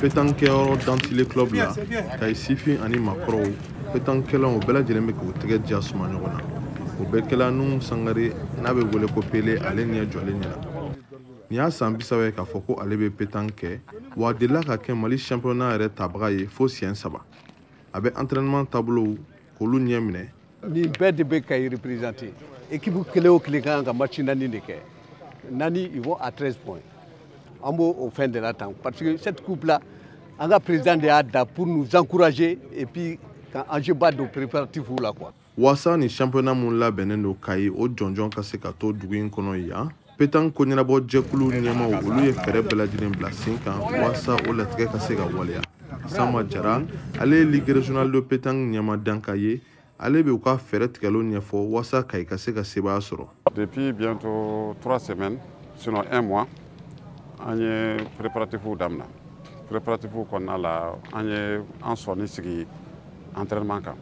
pétanqueur d'Antille Club là, Kayi Sifi ani Makoro, pétanqueur au bel djelleme ko tege dia suma ɲɔgɔn na. O bɛɛ kɛla nu Sangare n'a bɛ wele ko Pele ale ɲɛ jɔlen ɲɛna. Ni y'a san 30 k'a fɔ ko ale bɛ pétanque kɛ, wa a delila ka kɛ Mali championnat yɛrɛ tabaga ye fo siɲɛ 3. A bɛ entraînement tableau k'olu ɲɛ minɛ. Ni bɛɛ de bɛ Kayi représenter. Équipe kelen o kelen kan ka match naani de kɛ. Nani ils vont à 13 points. En beau au fin de la temps. Parce que cette coupe-là, on a président de ADA pour nous encourager et puis quand enjeu bat de préparatifs là quoi. Wasa ni championnat mun labɛnnen don Kayi o jɔnjɔn ka se ka to dugu in kɔnɔ yan. Pétanque ko ɲɛnabɔ jɛkulu ɲɛmaw olu ye fɛɛrɛ bɛɛ lajɛlen bila sen kan wasa o latigɛ ka se ka waleya. Sama Jara, ale ye Ligue régionale de pétanque ɲɛma danka ye, ale bɛ u ka fɛɛrɛ tigɛlo ɲɛfɔ wasa Kayi ka se ka sebaya sɔrɔ. Depuis bientôt 3 semaines, sinon 1 mois, on est préparatif d'amna. Préparatif qu'on a là, on est en soirée sigi entraînement camp.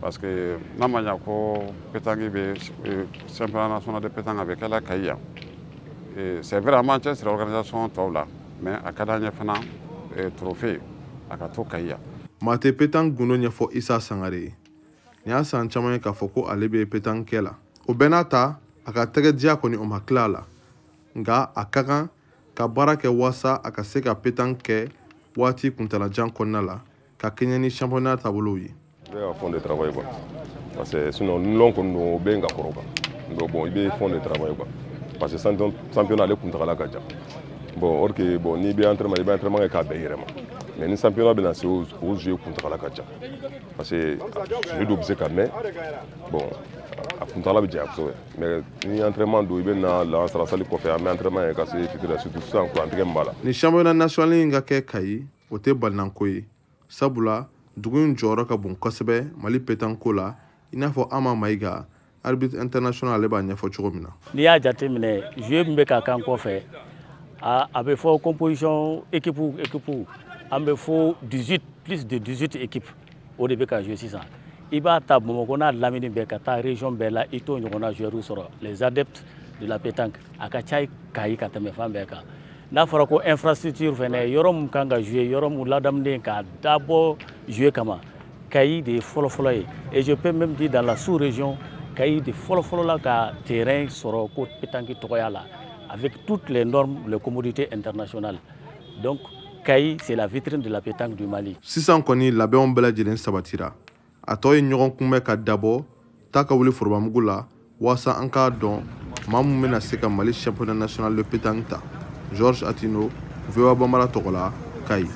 Parce que namanya ko pétanque be championnat national de pétanque avec la Kayi. C'est vraiment une organisation là, mais à kadanya fana trophée à kato Kayi. Mate pétanque gundo ɲɛfɔ Isa Sangare. Ni y'a san caman ye k'a fɔ ko ale bɛ pétanque kɛ la. O bɛɛ n'a ta, a ka tɛgɛ diya kɔni o ma tila a la. Nka a ka kan ka baara kɛ wasa a ka se ka pétanque kɛ waati kuntalajan kɔnɔna la ka kɛɲɛ ni championnat taabolow ye. Il y a un fond de travail quoi. Parce que sinon nous l'on qu'on bien gakoro quoi. Donc bon il y a un fond de travail quoi. Parce que championnat le kuntala ka ja. Bon or que bon ni bien entraînement ka be yirema. Mais ni championnat bien c'est au jeu kuntala ka ja. Parce que je dois observer quand même bon a kuntala bi ja so mais ni entraînement do ibe na la sala sali ko fe am entraînement ka se fikira surtout sans ko antike mbala. Ni championnat national nga kɛ Kayi o tɛ balinanko ye. Sabula dugu in jɔyɔrɔ ka bon kosɛbɛ Mali pétanque la i n'a fɔ Ama Mayiga arbitre international ale b'a ɲɛfɔ cogo min na. N'i y'a jateminɛ joueur min bɛ ka kan kɔfɛ a bɛ fɔ composition équipe an bɛ fɔ 18 plus de 18 équipes o de bɛ ka jouer sisan. I b'a ta Bamakɔ n'a lamini bɛɛ ka taa région bɛɛ la i t'o ɲɔgɔnna joueur sɔrɔ les adeptes de la pétanque a ka ca Kayi ka tɛmɛ fan bɛɛ kan. N'a fɔra ko infrastructure fɛnɛ yɔrɔ mun kan ka jouer yɔrɔ mun ladamuden ka dabɔ jouer kama Kayi de fɔlɔ ye et je peux même dire dans la sous-région Kayi de fɔlɔ la ka terrain sɔrɔ ko pétanque tɔgɔya la avec toutes les normes les commodités internationales donc Kayi c'est la vitrine de la pétanque du Mali. Sisan kɔni labɛnw bɛɛ lajɛlen sabatira a tɔ ye ɲɔgɔn kunbɛn ka dabɔ ta ka wuli forobamugu la wasa an k'a dɔn maa mun bɛna se ka Mali championnat national de pétanque ta. Georges Atino, VOA Bambara Togola, Kayi.